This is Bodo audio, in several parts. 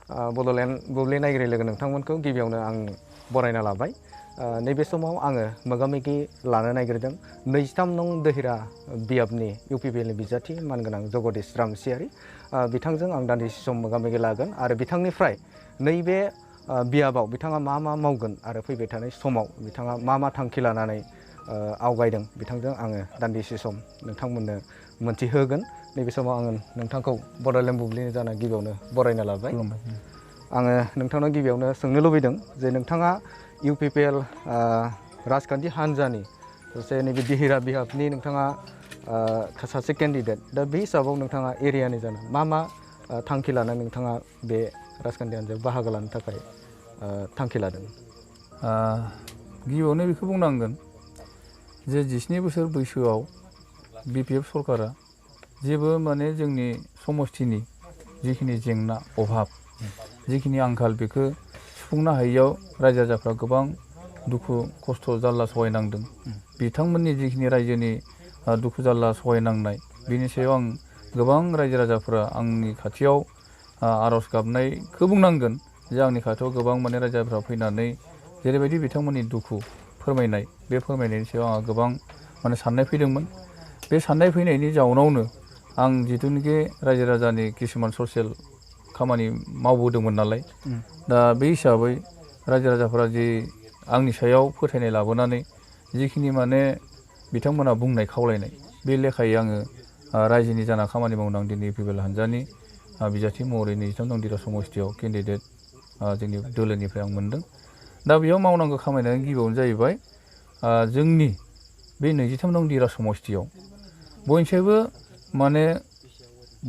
बड'लेण्ड बुब्लि नायगिरि लोगो नोंथांमोनखौ गिबियावनो आं बरायना लाबाय। नैबे समाव आङो मोगा-मोगि लानो नागिरदों 23 नं दोहिरा बियाबनि इउपिपिएलनि बिजाथि मानगोनां जगदीश रामसियारि। बिथांजों आं दान्दिसे सम मोगा-मोगि लागोन आरो बिथांनिफ्राय नैबे बियाबाव बिथाङा मा मा मावगोन आरो फैबाय थानाय समाव बिथाङा मा मा थांखि लानानै आवगायदों बिथांजों आङो दान्दिसे सम नोंथांमोननो मोनथिहोगोन। नैबे समाव आङो नोंथांखौ बड'लेण्ड बुब्लिनि जाना गिबियावनो बरायना लाबाय। आङो नोंथांनाव गिबियावनो सोंनो लुबैदों जे नोंथाङा इउपिपिएल राजखान्थि हान्जानि सासे नैबे दिहिरा बियाबनि नोंथाङा सासे केन्डिडेट। दा बे हिसाबाव नोंथाङा एरियानि जाना मा मा थांखि लानानै नोंथाङा बे राजखान्थि हान्जायाव बाहागो लानो थाखाय थांखि लादों? गिबियावनो बेखौ बुंनांगोन जे 17 बोसोर बैसोआव बिपिएफ सरकारा जेबो माने जोंनि समस्थिनि जिखिनि जेंना अभाब जिखिनि आंखाल बेखौ सुफुंनो हायैयाव रायजो राजाफ्रा गोबां दुखु खस्थ' जारला सहायनांदों। बिथांमोननि जिखिनि रायजोनि दुखु जारला सहायनांनाय बिनि सायाव आं गोबां रायजो राजाफ्रा आंनि खाथियाव आर'ज गाबनायखौ बुंनांगोन जे आंनि खाथियाव गोबां माने रायजोफ्रा फैनानै जेरैबायदि बिथांमोननि दुखु फोरमायनाय बे फोरमायनायनि सायाव आंहा गोबां माने साननाय फैदोंमोन। बे साननाय फैनायनि जाउनावनो आं जिथुनिखि रायजो राजानि किसुमान ससियेल खामानि मावबोदोंमोन नालाय दा बे हिसाबै रायजो राजाफोरा जि आंनि सायाव फोथायनाय लाबोनानै जिखिनि माने बिथांमोना बुंनाय खावलायनाय बे लेखायै आङो रायजोनि जाना खामानि मावनो आं दिनै इउपिपिएल हान्जानि बिजाथि महरै 23 नं दिहिरा समस्थियाव केन्डिडेट जोंनि दोलोनिफ्राय आं मोनदों। दा बेयाव मावनांगौ खामानियानो गिबियावनो जाहैबाय जोंनि बे 23 नं दिहिरा समस्थियाव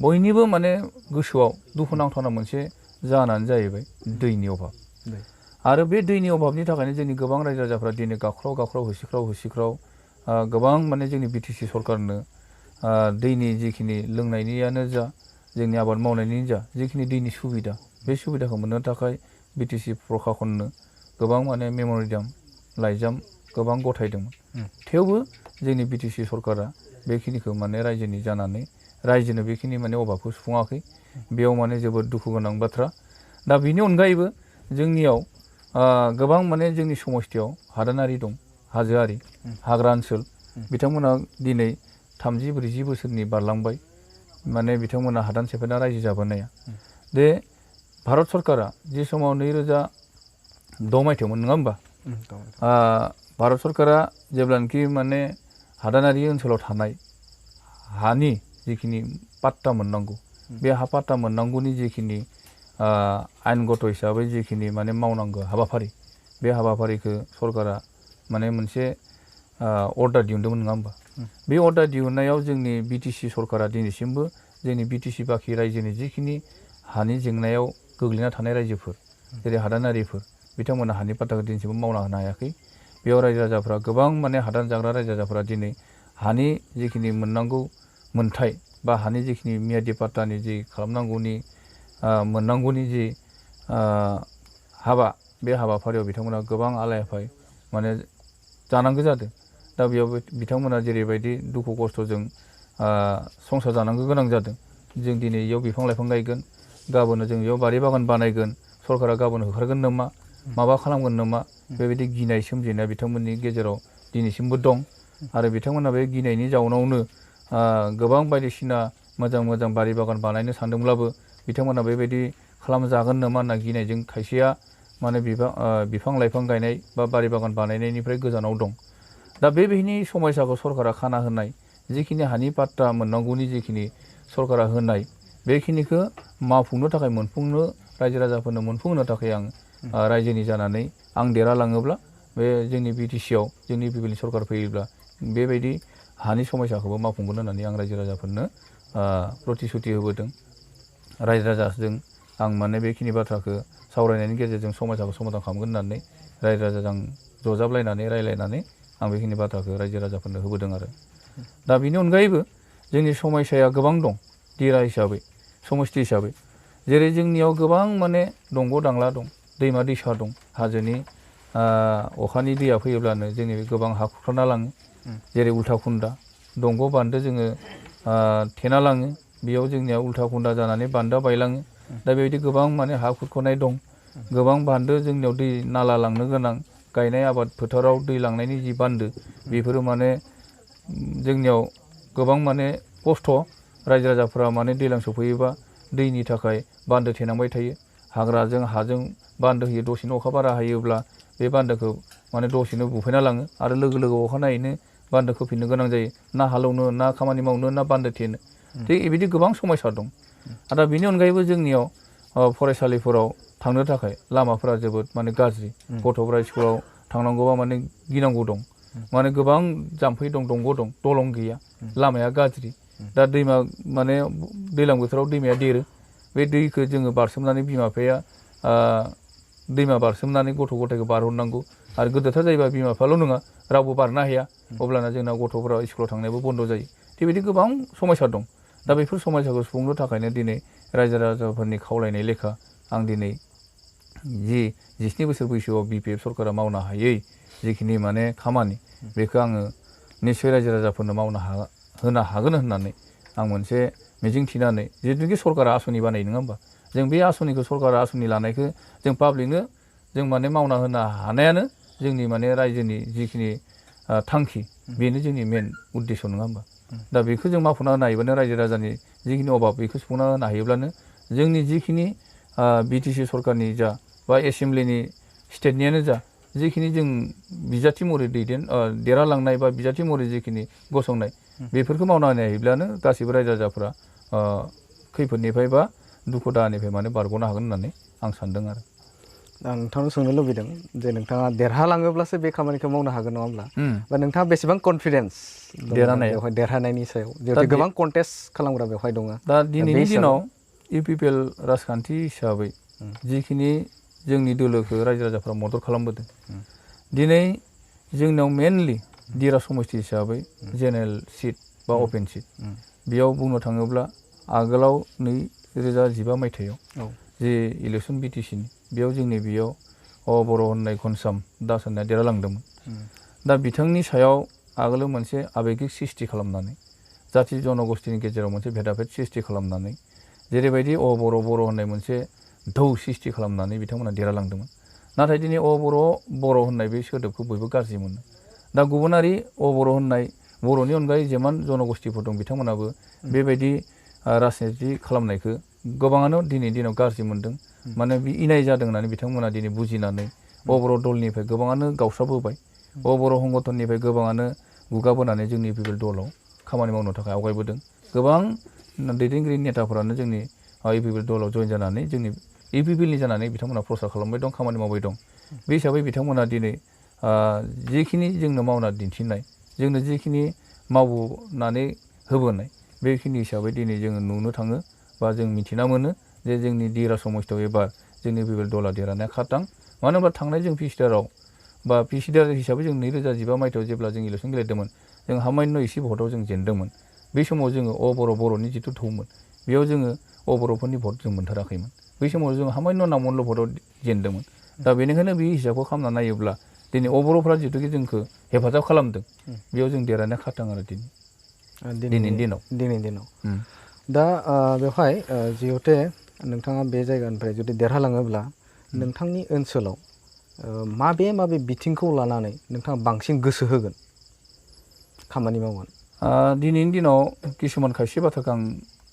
बयनिबो माने गोसोआव दुखु नांथावना मोनसे जाहोनानो जाहैबाय दैनि अभाब। आरो बे दैनि अभाबनि थाखायनो जोंनि गोबां रायजो राजाफ्रा दिनै गाख्राव होसिख्राव गोबां माने जोंनि बिटिसि सरकारनो दैनि जिखिनि लोंनायनियानो जा जोंनि आबाद मावनायनि जा जिखिनि दैनि सुबिदा बे सुबिदाखौ मोननो थाखाय बिटिसि प्रखाखननो गोबां माने मेम'रेन्डाम लाइजाम गोबां गथायदोंमोन। थेवबो जोंनि बिटिसि सरकारा बेखिनिखौ माने रायजोनि जानानै रायजोनो बेखिनि माने अभाबखौ सुफुङाखै। बेयाव माने जोबोद दुखु गोनां बाथ्रा। दा बेनि अनगायैबो जोंनियाव गोबां माने जोंनि समस्थियाव हादानारि दं, हाजोआरि हाग्रा ओनसोल बिथांमोना दिनै 30-40 बोसोरनि बारलांबाय माने बिथांमोना हादान सेफायना रायजो जाबोनाया। बे भारत सरकारा जि समाव 2006 मायथाइयावमोन नङा होमबा? भारत सरकारा जेब्लानोखि माने हादानारि ओनसोलाव थानाय हानि जिखिनि पाट्टा मोननांगौ बे हा पाट्टा मोननांगौनि जिखिनि आयेनगत हिसाबै जिखिनि माने मावनांगौ हाबाफारि बे हाबाफारिखौ सरकारा माने मोनसे अर्डार दिहुनदोंमोन नङा होमबा? बे अर्डार दिहुननायाव जोंनि बिटिसि सरकारा दिनैसिमबो जोंनि बिटिसि बाखि रायजोनि जिखिनि हानि जेंनायाव गोग्लैना थानाय रायजोफोर जेरै हादानारिफोर बिथांमोना हानि पाट्टाखौ दिनैसिमबो मावना होनो हायाखै। बेयाव रायजो राजाफ्रा गोबां माने हादान जाग्रा रायजो राजाफ्रा दिनै हानि जिखिनि मोननांगौ मोन्थाय बा हानि जिखिनि मियादि पाट्टानि जि खालामनांगौनि मोननांगौनि जि हाबा बे हाबाफारियाव बिथांमोना गोबां आलाय-आफाय माने जानांगौ जादों। दा बेयाव बिथांमोना जेरैबायदि दुखु खस्थ'जों संसार जानांगौ गोनां जादों। जों दिनै इयाव बिफां-लाइफां गायगोन, गाबोन जों इयाव बारि बागान बानायगोन, सरकारा गाबोन होखारगोन नामा, माबा खालामगोन नामा, बेबायदि गिनाय सोमजिनाया बिथांमोननि गेजेराव दिनैसिमबो दं। आरो बिथांमोना बे गिनायनि जाउनावनो गोबां बायदिसिना मोजां बारि बागान बानायनो सानदोंब्लाबो बिथांमोना बेबायदि खालामजागोन नामा होनना गिनायजों खायसेया माने बिफां-लाइफां गायनाय बा बारि बागान बानायनायनिफ्राय गोजानाव दं। दा बेबायदिनि समयसाखौ सरकारा खाना होनाय जिखिनि हानि पाट्टा मोननांगौनि जिखिनि सरकारा होनाय बेखिनिखौ मावफुंनो थाखाय मोनफुंनो रायजो राजाफोरनो मोनफुंहोनो थाखाय आं रायजोनि जानानै आं देरहालाङोब्ला बे जोंनि बिटिसिआव जोंनि इउपिपिएलनि सरकार फैयोब्ला बेबायदि हानि समयसाखौबो मावफुंगोन होननानै आं रायजो राजाफोरनो प्रतिश्रुति होबोदों। रायजो राजाजों आं माने बेखिनि बाथ्राखौ सावरायनायनि गेजेरजों समयसाखौ समाधान खालामगोन होननानै रायजो राजाजों जजाबलायनानै रायलायनानै आं बेखिनि बाथ्राखौ रायजो राजाफोरनो होबोदों आरो। दा बेनि अनगायैबो जोंनि समयसाया गोबां दं दिरा हिसाबै समस्ति हिसाबै। जेरै जोंनियाव गोबां माने दंग' दांला दं, दैमा दैसा दं, हाजोनि अखानि दैया फैयोब्लानो जोंनि गोबां हा खुरखाना लाङो। जेरै उल्था खुन्दा दंग' बान्दो जोङो थेना लाङो, बेयाव जोंनिया उल्था खुन्दा जानानै बान्दोआ बायलाङो। दा बेबायदि गोबां माने हा खुरख'नाय दं, गोबां बान्दो जोंनियाव दै नाला लांनो गोनां, गायनाय आबाद फोथाराव दै लांनायनि जि बान्दो बेफोरो माने जोंनियाव गोबां माने खस्थ'। रायजो राजाफ्रा माने दैज्लां सफैयोबा दैनि थाखाय बान्दो थेनांबाय थायो, हाग्राजों हाजों बान्दो होयो, दसेनो अखा बारा हायोब्ला बे बान्दोखौ माने दसेनो बुफायना लाङो आरो लोगो लोगो अखानायैनो बान्दो खोफिननो गोनां जायो, ना हालौनो ना खामानि मावनो ना बान्दो थेनो। थिग बिदि गोबां समस्या दं। आरो बेनि अनगायैबो जोंनियाव फरायसालिफोराव थांनो थाखाय लामाफोरा जोबोद माने गाज्रि, गथ'फ्रा स्कुलाव थांनांगौबा माने गिनांगौ दं, माने गोबां जाम्फै दं, दंग' दं, दलं गैया, लामाया गाज्रि। दा दैमा माने दैज्लां बोथोराव दैमाया देरो, बे दैखौ जोङो बारसोमनानै बिमा बिफाया दैमा बारसोमनानै गथ' गथायखौ बारहरनांगौ आरो गोदोरथार जायोबा बिमा बिफाल' नङा रावबो बारनो हाया, अब्लाना जोंना गथ'फोरा स्कुलाव थांनायाबो बन्द' जायो। थिग बिदि गोबां समस्या दं। दा बेफोर समस्याखौ सुफुंनो थाखायनो दिनै रायजो राजाफोरनि खावलायनाय लेखा आं दिनै जि 17 बोसोर बैसोआव BPF सरकारा मावनो हायै जिखिनि माने खामानि बेखौ आङो निस्सय रायजो राजाफोरनो मावनो होनो हागोन होननानै आं मोनसे मिजिं थिनानै, जिहेतुकि सरकारा आसनि बानायो नङा होमबा, जों बे आसनिखौ सरकारा आसनि लानायखौ जों पाब्लिकनो जों माने मावना होनो हानायानो जोंनि माने रायजोनि जिखिनि थांखि, बेनो जोंनि मेन उद्देश्य नङा होमबा। दा बेखौ जों मावफुंना होनो हायोबानो रायजो राजानि जिखिनि अभाब बेखौ सुफुंना होनो हायोब्लानो जोंनि जिखिनि BTC सरकारनि जा बा एसेमब्लिनि स्टेटनियानो जा जिखिनि जों बिजाथि महरै देरहालांनाय बा बिजाथि महरै जिखिनि गसंनाय बेफोरखौ मावना होनो हायोब्लानो गासैबो रायजो राजाफ्रा खैफोदनिफ्राय बा दुखु दाहानिफ्राय माने बारग'नो हागोन होननानै आं सानदों आरो। आं नोंथांनाव सोंनो लुबैदों जे नोंथाङा देरहालाङोब्लासो बे खामानिखौ मावनो हागोन नङा होमब्ला, बा नोंथाङा बेसेबां कनफिडेन्स बेवहाय देरहानायनि सायाव, जिहेतु गोबां कन्टेस्ट खालामग्रा बेवहाय दङ। दा दिनैनि दिनाव UPPL राजखान्थि हिसाबै जिखिनि जोंनि दोलोखौ रायजो राजाफ्रा मदद खालामबोदों, दिनै जोंनाव मेनलि दिरा समष्टि हिसाबै जेनेरेल सिट बा अपेन सिट, बेयाव बुंनो थाङोब्ला आगोलाव 2015 मायथाइयाव जे इलेक्सन BTCनि बेयाव जोंनि बेयाव बर' होननाय घनश्याम दास होननाया देरहालांदोंमोन। दा बिथांनि सायाव आगोलाव मोनसे आबेगिक सृष्टि खालामनानै, जाथि जनगोष्ठीनि गेजेराव मोनसे भेदाभेद सृष्टि खालामनानै, जेरैबायदि बर' होननाय मोनसे धौ सृष्टि खालामनानै बिथांमोना देरहालांदोंमोन। नाथाय दिनै बर' होननाय बे सोदोबखौ बयबो गाज्रि मोनो। दा गुबुनारि बर' होननाय, बर'नि अनगायै जेमान जनगोष्ठीफोर दं बिथांमोनाबो बेबायदि राजनिति खालामनायखौ गोबाङानो दिनैनि दिनाव गाज्रि मोनदों। माने बे इनाय जादों होननानै बिथांमोना दिनै बुजिनानै बर' दलनिफ्राय गोबाङानो गावस्राबोबाय, बर' संगठननिफ्राय गोबाङानो गुगाबोनानै जोंनि UPPL दलाव खामानि मावनो थाखाय आवगायबोदों। गोबां दैदेनगिरि नेताफोरानो जोंनि UPPL दलाव जयेन जानानै जोंनि UPPLनि जानानै बिथांमोना प्रसार खालामबाय दं, खामानि मावबाय दं। बे हिसाबै बिथांमोना दिनै जिखिनि जोंनो मावना दिन्थिनाय, जोंनो जिखिनि मावनानै होबोनाय, बेखिनि हिसाबै दिनै जोङो नुनो थाङो बा जों मिथिना मोनो जे जोंनि दिरा समष्टियाव एबार जोंनि UPPL दला देरहानाया खाथां। मानो होनबा थांनाय जों पिसिदाराव बा पिसिदार हिसाबै जों 2015 मायथाइयाव जेब्ला जों इलेक्सन गेलेदोंमोन, जों हामान्य एसे भटआव जों जेनदोंमोन। बै समाव जोङो बर'नि जिथु थौमोन, बेयाव जोङो बर'फोरनि भट जों मोनथाराखैमोन। बै समाव जों हामान्य नाममल' भटआव जेनदोंमोन। दा बेनिखायनो बे हिसाबखौ खालामना नायोब्ला दिनै बर'फ्रा जिथुखि जोंखौ हेफाजाब खालामदों, बेयाव जों देरहानाया खाथां आरो दिनैनि दिनाव। दा बेवहाय जिहेतु नोंथाङा बे जायगानिफ्राय जुदि देरहालाङोब्ला नोंथांनि ओनसोलाव माबे बिथिंखौ लानानै नोंथाङा बांसिन गोसो होगोन, खामानि मावगोन? दिनैनि दिनाव किसुमान खायसे बाथ्राखौ आं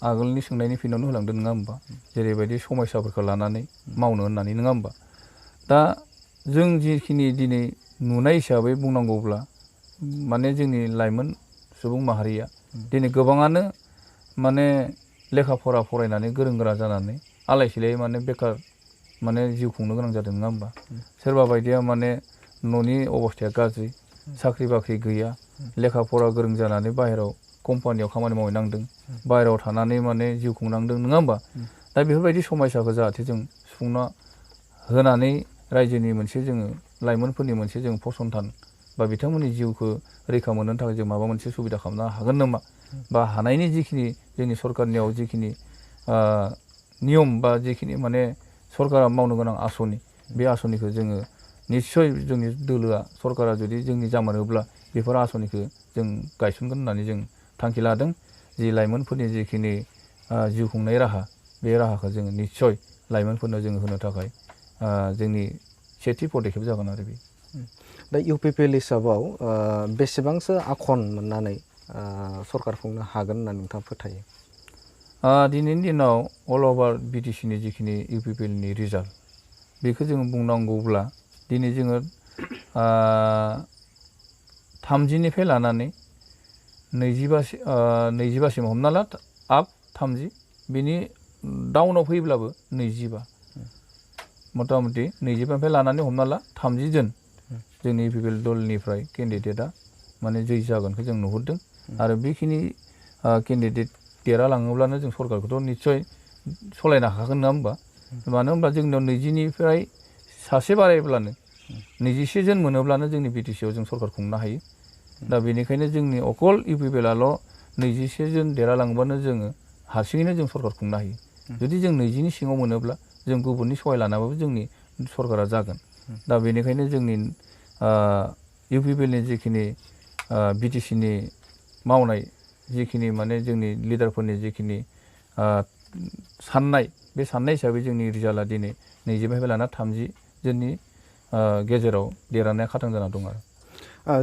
आगोलनि सोंनायनि फिनावनो होलांदों नङा होमबा, जेरैबायदि समस्याफोरखौ लानानै मावनो होननानै नङा होमबा। दा जों जिखिनि दिनै नुनाय हिसाबै बुंनांगौब्ला माने जोंनि लाइमोन सुबुं माहारिया दिनै गोबाङानो माने लेखा फरा फरायनानै गोरों गोरा जानानै आलाय सिलाय माने बेकार माने जिउ खुंनो गोनां जादों नङा होमबा। सोरबा बायदिया माने न'नि अबस्थाया गाज्रि, साख्रि बाख्रि गैया, लेखा फरा गोरों जानानै बाहेराव कम्पानियाव खामानि मावहैनांदों, बाहेरायाव थानानै माने जिउ खुंनांदों नङा होमबा। दा बेफोरबायदि समस्याखौ जाहाथे जों सुफुंना होनानै रायजोनि मोनसे जोङो लाइमोनफोरनि मोनसे जों फसंथान बा बिथांमोननि जिउखौ रैखा मोननो थाखाय जों माबा मोनसे सुबिदा खालामनो हागोन नामा, बा हानायनि जिखिनि जोंनि सरकारनियाव जिखिनि नियम बा जिखिनि माने सरकारा मावनो गोनां आसनि, बे आसनिखौ जोङो निस्सय जोंनि दोलोआ सरकारा जुदि जोंनि जामारोब्ला बेफोर आसनिखौ जों गायसनगोन होननानै जों थांखि लादों। जि लाइमोनफोरनि जिखिनि जिउ खुंनाय राहा, बे राहाखौ जोङो निस्सय लाइमोनफोरनो जोङो होनो थाखाय जोंनि सेथि पदक्षेप जागोन आरो बे। दा इउपिपिएल हिसाबाव बेसेबांसो आखन मोननानै सरकार खुंनो हागोन होनना नोंथाङा फोथायो? दिनैनि दिनाव अल अभार बिटिसिनि जिखिनि इउपिपिएलनि रिजाल्ट बेखौ जोङो बुंनांगौब्ला दिनै जोङो 30निफ्राय लानानै 25सिम हमना ला आप 30 बिनि डाउनाव फैब्लाबो 25 मथा मथि 25निफ्राय लानानै हमना ला 30 जन जोंनि इउपिपिएल दलनिफ्राय केन्डिडेटआ माने जै जागोनखौ जों नुहुरदों आरो बेखिनि केन्डिडेट देरहालाङोब्लानो जों सरकारखौथ' निस्सय सालायनो हाखागोन नङा होमबा? मानो होनबा जोंनियाव 20निफ्राय सासे बारायब्लानो 21 जन मोनोब्लानो जोंनि बिटिसिआव जों सरकार खुंनो हायो। दा बेनिखायनो जोंनि अकल इउपिपिएलआल' 21 जन देरहालाङोबानो जोङो हारसिङैनो जों सरकार खुंनो हायो। जुदि जों 20नि सिङाव मोनोब्ला जों गुबुननि सहाय लानाबाबो जोंनि सरकारा जागोन। दा बेनिखायनो जोंनि इउपिपिएलनि जिखिनि बिटिसिनि मावनाय जिखिनि माने जोंनि लिडारफोरनि जिखिनि साननाय बे साननाय हिसाबै जोंनि रिजाल्टआ दिनै 25निफ्राय लाना 30 जननि गेजेराव देरहानाया खाथां जाना दं आरो।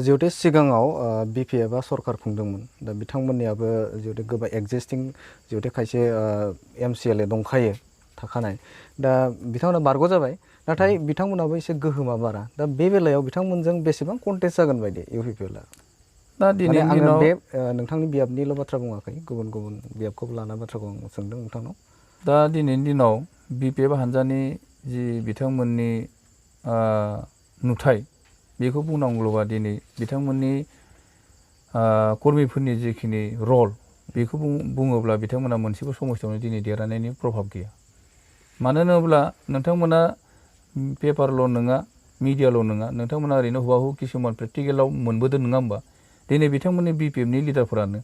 जिहेतु सिगाङाव बिपिएफआ सरकार खुंदोंमोन दा बिथांमोननियाबो जिहेतु गोबां एक्जिस्टिं जिहेतु खायसे एमसिएलए दंखायो थाखानाय दा बिथांमोना बारग' जाबाय नाथाय बिथांमोनाबो एसे गोहोमा बारा दा बे बेलायाव बिथांमोनजों बेसेबां कन्टेस्ट जागोन बायदि इउपिपिएलआ? दा दिनैनि दिनाव बे नोंथांनि बियाबनिल' बाथ्रा बुङाखै गुबुन गुबुन बियाबखौबो लाना बाथ्राखौ आं सोंदों नोंथांनाव। दा दिनैनि दिनाव बिपिएफ हान्जानि जि बिथांमोननि नुथाय बेखौ बुंनांगौबा दिनै बिथांमोननि कर्मिफोरनि जिखिनि रल बेखौ बुङोब्ला बिथांमोना मोनसेबो समस्यायावनो दिनै देरहानायनि प्रभाब गैया। मानो होनोब्ला नोंथांमोना पेपारल' नङा मिडियाल' नङा नोंथांमोना ओरैनो हुवा हु किसुमान प्रेक्टिकेलाव मोनबोदों नङा होमबा? दिनै बिथांमोननि बिपिएफनि लिडारफोरानो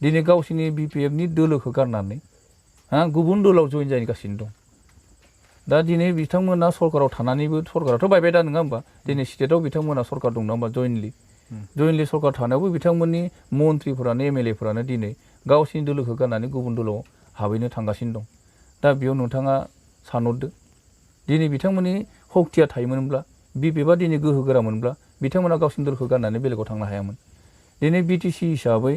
दिनै गावसोरनि बिपिएफनि दोलोखौ गारनानै गुबुन दोलाव जइन जागासिनो दं। दा दिनै बिथांमोना सरकाराव थानानैबो सरकाराथ' बायबाय दा नङा होमबा? दिनै स्टेटआव बिथांमोना सरकार दं नङा होमबा? जयेनलि सरकार थानायावबो बिथांमोननि मन्थ्रिफोरानो एमएलएफोरानो दिनै गावसोरनि दोलोखौ गारनानै गुबुन दोलोआव हाबहैनो थांगासिनो दं। दा बेयाव नोंथाङा सानहरदो दिनै बिथांमोननि सक्तिया थायोमोनब्ला बिपिएफआ दिनै गोहो गोरामोनब्ला बिथांमोना गावसोरनि दोलोखौ गारनानै बेलेगाव थांनो हायामोन। दिनै बिटिसि हिसाबै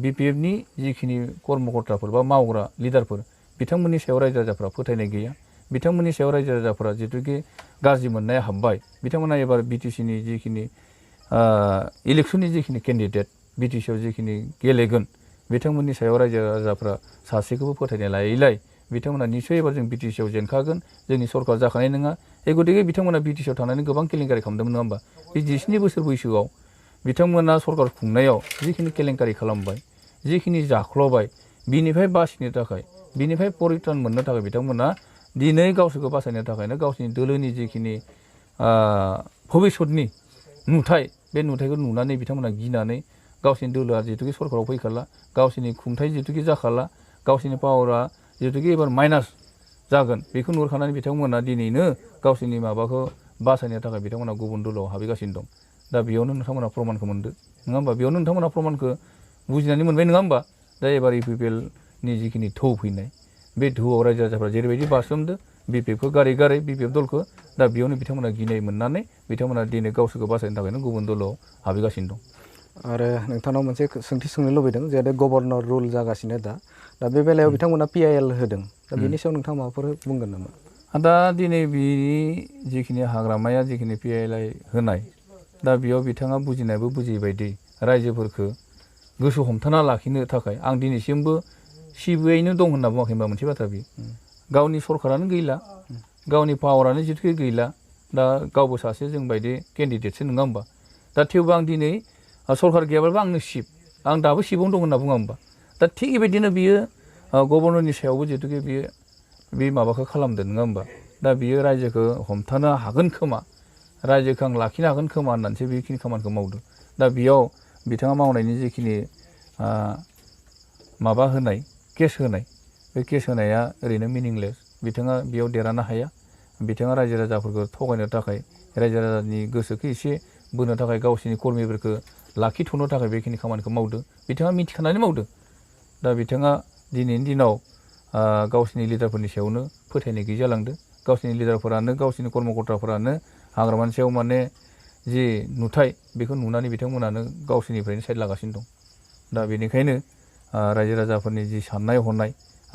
बिपिएफनि जिखिनि कर्मकर्ताफोर बा मावग्रा लिडारफोर बिथांमोननि सायाव रायजो राजाफ्रा फोथायनाय गैया। बिथांमोननि सायाव रायजो राजाफोरा जिथुखि गाज्रि मोननाया हाबबाय बिथांमोना एबार बिटिसिनि जिखिनि इलेक्सननि जिखिनि केन्डिडेट बिटिसिआव जिखिनि गेलेगोन बिथांमोननि सायाव रायजो राजाफ्रा सासेखौबो फोथायनाय लायैलाय बिथांमोना निस्सय एबार जों बिटिसिआव जेनखागोन जोंनि सरकार जाखानाय नङा। गतिके बिथांमोना बिटिसिआव थानानै गोबां केलेंकारि खालामदोंमोन नङा होमबा? बे 19 बोसोर बैसोआव बिथांमोना सरकार खुंनायाव जिखिनि केलेंकारि खालामबाय जिखिनि जाख्ल'बाय बिनिफ्राय बासिनो थाखाय बिनिफ्राय परित्रान मोननो थाखाय बिथांमोना दिनै गावसोरखौ बासायनो थाखायनो गावसोरनि दोलोनि जिखिनि भबिसतनि नुथाय बे नुथायखौ नुनानै बिथांमोना गिनानै गावसोरनि दोलोआ जिहेतुके सरकाराव फैखाला गावसोरनि खुंथाय जिहेतुके जाखाला गावसोरनि पावारा जिहेतुके एबार माइनास जागोन बेखौ नुहुरखानानै बिथांमोना दिनैनो गावसोरनि माबाखौ बासायनो थाखाय बिथांमोना गुबुन दोलोआव हाबहैगासिनो दं। दा बेयावनो नोंथांमोना प्रमानखौ मोनदो नङा होमबा? बेयावनो नोंथांमोना प्रमानखौ बुजिनानै मोनबाय नङा होमबा? दा एबार इउपिपिएलनि जिखिनि थौ फैनाय बे धौआव रायजो राजाफ्रा जेरैबायदि बारसोमदो बिपिएफखौ गारै गारै बिपिएफ दलखौ दा बेयावनो बिथांमोना गिनाय मोननानै बिथांमोना दिनै गावसोरखौ बासायनो थाखायनो गुबुन दलाव हाबहैगासिनो दं। आरो नोंथांनाव मोनसे सोंथि सोंनो लुबैदों जे गभर्नर रुल जागासिनो दा बे बेलायाव बिथांमोना पिआइएल होदों दा बेनि सायाव नोंथाङा माबाफोर बुंगोन नामा? दा दिनै बिनि जिखिनि हाग्रामाया जिखिनि पिआइएल होनाय दा बेयाव बिथाङा बुजिनायबो बुजिबायदि रायजोफोरखौ गोसो हमथाना लाखिनो थाखाय आं दिनैसिमबो सिबिआइनो दं होनना बुङाखै होनबा मोनसे बाथ्रा बियो गावनि सरकारानो गैला गावनि पावारानो जिथुखे गैला दा गावबो सासे जों बायदि केन्डिडेटसो नङा होमबा? दा थेवबो आं दिनै सरकार गैयाब्लाबो आंनो सिब आं दाबो सिबावनो दं होनना बुङा होमबा? दा थिग बेबायदिनो बियो गभर्नरनि सायावबो जिथुखे बियो बे माबाखौ खालामदों नङा होमबा? दा बियो रायजोखौ हमथानो हागोन खोमा रायजोखौ आं लाखिनो हागोन खोमा होननानैसो बेखिनि खामानिखौ मावदों। दा बेयाव बिथाङा मावनायनि जिखिनि माबा होनाय केस होनाय बे केस होनाया ओरैनो मिनिंलेस बिथाङा बेयाव देरहानो हाया। बिथाङा रायजो राजाफोरखौ थगायनो थाखाय रायजो राजानि गोसोखौ एसे बोनो थाखाय गावसोरनि कर्मिफोरखौ लाखिथ'नो थाखाय बेखिनि खामानिखौ मावदों बिथाङा मिथिखानानै मावदों। दा बिथाङा दिनैनि दिनाव गावसिनि लिडारफोरनि सायावनो फोथायनाय गैयै जालांदों। गावसिनि लिडारफोरानो गावसिनि कर्मकर्ताफोरानो हाग्रामानि सायाव माने जि नुथाय बेखौ नुनानै बिथांमोनानो गावसिनिफ्रायनो साइड लागासिनो दं। दा बेनिखायनो रायजो राजाफोरनि जि साननाय हनाय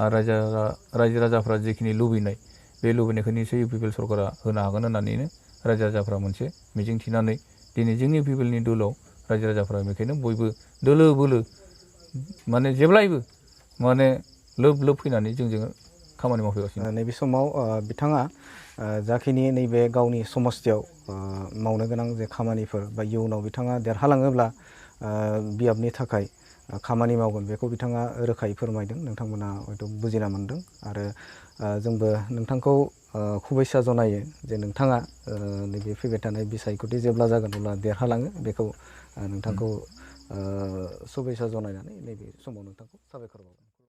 रायजो राजाफ्रा जिखिनि लुबैनाय बे लुबैनायखौ निसय इउपिपिएल सरकारा होनो हागोन होननानैनो रायजो राजाफ्रा मोनसे मिजिं थिनानै दिनै जोंनि इउपिपिएलनि दलाव रायजो राजाफ्रा बेखायनो बयबो दोलो बोलो माने जेब्लायबो माने लोब लोब फैनानै जोंजों खामानि मावफैगासिनो। नैबे समाव बिथाङा जाखिनि नैबे गावनि समस्थियाव मावनो गोनां जे खामानिफोर बा इयुनाव बिथाङा देरहालाङोब्ला बियाबनि थाखाय खामानि मावगोन बेखौ बिथाङा रोखायै फोरमायदों। नोंथांमोना हयथ' बुजिना मोनदों आरो जोंबो नोंथांखौ खुबैसा जनायो जे नोंथाङा नैबे फैबाय थानाय बिसायख'थि जेब्ला जागोन अब्ला देरहालाङो बेखौ नोंथांखौ शुभेच्छा जनायनानै नैबे समाव नोंथांखौ साबायखर बावो।